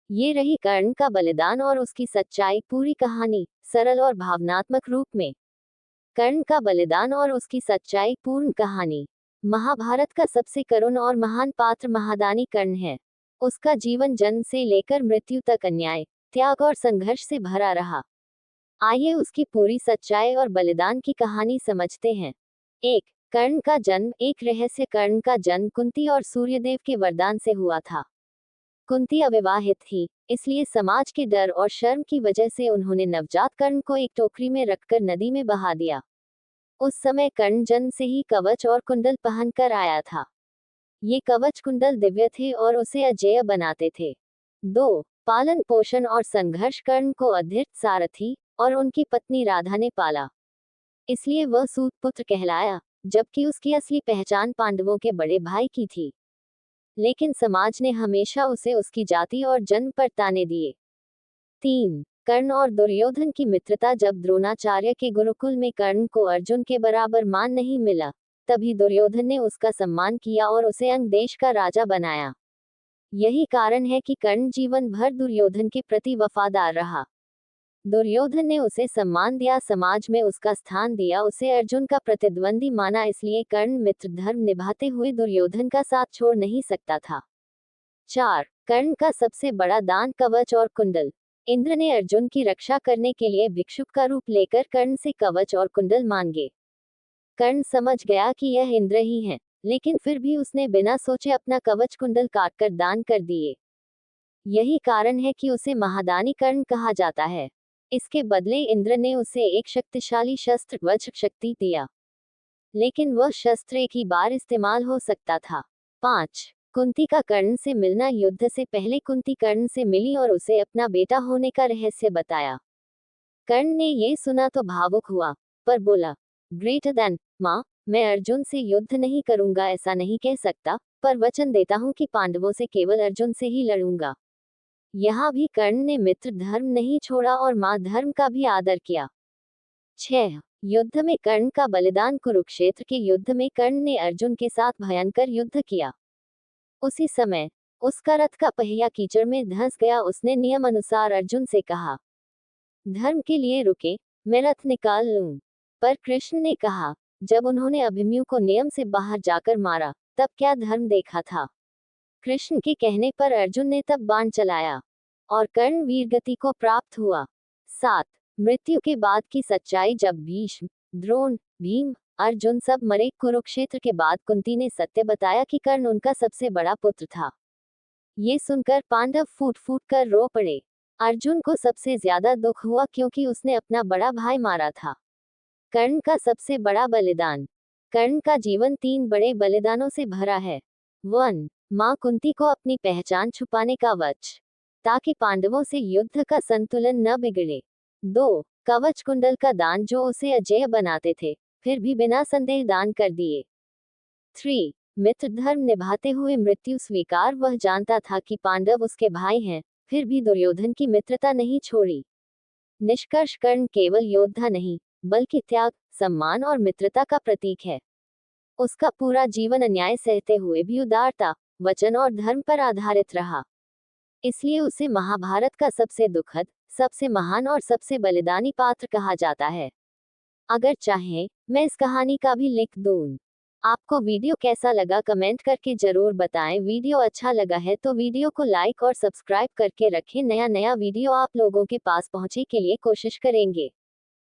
ये रही कर्ण का बलिदान और उसकी सच्चाई। पूरी कहानी सरल और भावनात्मक रूप में। कर्ण का बलिदान और उसकी सच्चाई। पूर्ण कहानी। महाभारत का सबसे करुण और महान पात्र महादानी कर्ण है। उसका जीवन जन्म से लेकर मृत्यु तक अन्याय, त्याग और संघर्ष से भरा रहा। आइए उसकी पूरी सच्चाई और बलिदान की कहानी समझते हैं। 1. कर्ण का जन्म। एक रहस्य। कर्ण का जन्म कुंती और सूर्यदेव के वरदान से हुआ था। कुंती अविवाहित थी, इसलिए समाज के डर और शर्म की वजह से उन्होंने नवजात कर्ण को एक टोकरी में रखकर नदी में बहा दिया। उस समय कर्ण जन्म से ही कवच और कुंडल पहनकर आया था। ये कवच कुंडल दिव्य थे और उसे अजेय बनाते थे। 2. पालन पोषण और संघर्ष। कर्ण को अधीर, सारथी और उनकी पत्नी राधा ने पाला, इसलिए वह सूत पुत्र कहलाया, जबकि उसकी असली पहचान पांडवों के बड़े भाई की थी। लेकिन समाज ने हमेशा उसे उसकी जाति और जन्म पर ताने दिए। 3. कर्ण और दुर्योधन की मित्रता। जब द्रोणाचार्य के गुरुकुल में कर्ण को अर्जुन के बराबर मान नहीं मिला, तभी दुर्योधन ने उसका सम्मान किया और उसे अंग देश का राजा बनाया। यही कारण है कि कर्ण जीवन भर दुर्योधन के प्रति वफादार रहा। दुर्योधन ने उसे सम्मान दिया, समाज में उसका स्थान दिया, उसे अर्जुन का प्रतिद्वंदी माना, इसलिए कर्ण मित्र धर्म निभाते हुए दुर्योधन का साथ छोड़ नहीं सकता था। 4. कर्ण का सबसे बड़ा दान। कवच और कुंडल। इंद्र ने अर्जुन की रक्षा करने के लिए भिक्षुक का रूप लेकर कर्ण से कवच और कुंडल मांगे। कर्ण समझ गया कि यह इंद्र ही हैं, लेकिन फिर भी उसने बिना सोचे अपना कवच कुंडल काटकर दान कर दिए। यही कारण है कि उसे महादानी कर्ण कहा जाता है। इसके बदले इंद्र ने उसे एक शक्तिशाली शस्त्र वज्र शक्ति दिया, लेकिन वह शस्त्र एक ही बार इस्तेमाल हो सकता था। 5. कुंती का कर्ण से मिलना। युद्ध से पहले कुंती कर्ण से मिली और उसे अपना बेटा होने का रहस्य बताया। कर्ण ने ये सुना तो भावुक हुआ, पर बोला, ग्रेटर देन माँ, मैं अर्जुन से युद्ध नहीं करूंगा, ऐसा नहीं कह सकता, पर वचन देता हूँ कि पांडवों से केवल अर्जुन से ही लड़ूंगा। यहाँ भी कर्ण ने मित्र धर्म नहीं छोड़ा और माँ धर्म का भी आदर किया। 6. युद्ध में कर्ण का बलिदान। कुरुक्षेत्र के युद्ध में कर्ण ने अर्जुन के साथ भयंकर युद्ध किया। उसी समय उसका रथ का पहिया कीचड़ में धंस गया। उसने नियम अनुसार अर्जुन से कहा, धर्म के लिए रुके, मैं रथ निकाल लूं। पर कृष्ण ने कहा, जब उन्होंने अभिमन्यु को नियम से बाहर जाकर मारा, तब क्या धर्म देखा था। कृष्ण के कहने पर अर्जुन ने तब बाण चलाया और कर्ण वीरगति को प्राप्त हुआ। 7. मृत्यु के बाद की सच्चाई। जब भीष्म, द्रोण, भीम, अर्जुन सब मरे, कुरुक्षेत्र के बाद कुंती ने सत्य बताया कि कर्ण उनका सबसे बड़ा पुत्र था। ये सुनकर पांडव फूट फूट कर रो पड़े। अर्जुन को सबसे ज्यादा दुख हुआ क्योंकि उसने अपना बड़ा भाई मारा था। कर्ण का सबसे बड़ा बलिदान। कर्ण का जीवन 3 बड़े बलिदानों से भरा है। 1. माँ कुंती को अपनी पहचान छुपाने का वच, ताकि पांडवों से युद्ध का संतुलन न बिगड़े। 2. कवच कुंडल का दान, जो उसे अजेय बनाते थे, फिर भी बिना संदेह दान कर दिए। 3. मित्र धर्म निभाते हुए मृत्यु स्वीकार। वह जानता था कि पांडव उसके भाई हैं, फिर भी दुर्योधन की मित्रता नहीं छोड़ी। निष्कर्ष, कर्ण केवल योद्धा नहीं, बल्कि त्याग, सम्मान और मित्रता का प्रतीक है। उसका पूरा जीवन अन्याय सहते हुए भी उदारता, वचन और धर्म पर आधारित रहा। इसलिए उसे महाभारत का सबसे दुखद, सबसे महान और सबसे बलिदानी पात्र कहा जाता है। अगर चाहें, मैं इस कहानी का भी लिख दूं। आपको वीडियो कैसा लगा कमेंट करके जरूर बताएं। वीडियो अच्छा लगा है तो वीडियो को लाइक और सब्सक्राइब करके रखें। नया वीडियो आप लोगों के पास पहुंचे के लिए कोशिश करेंगे।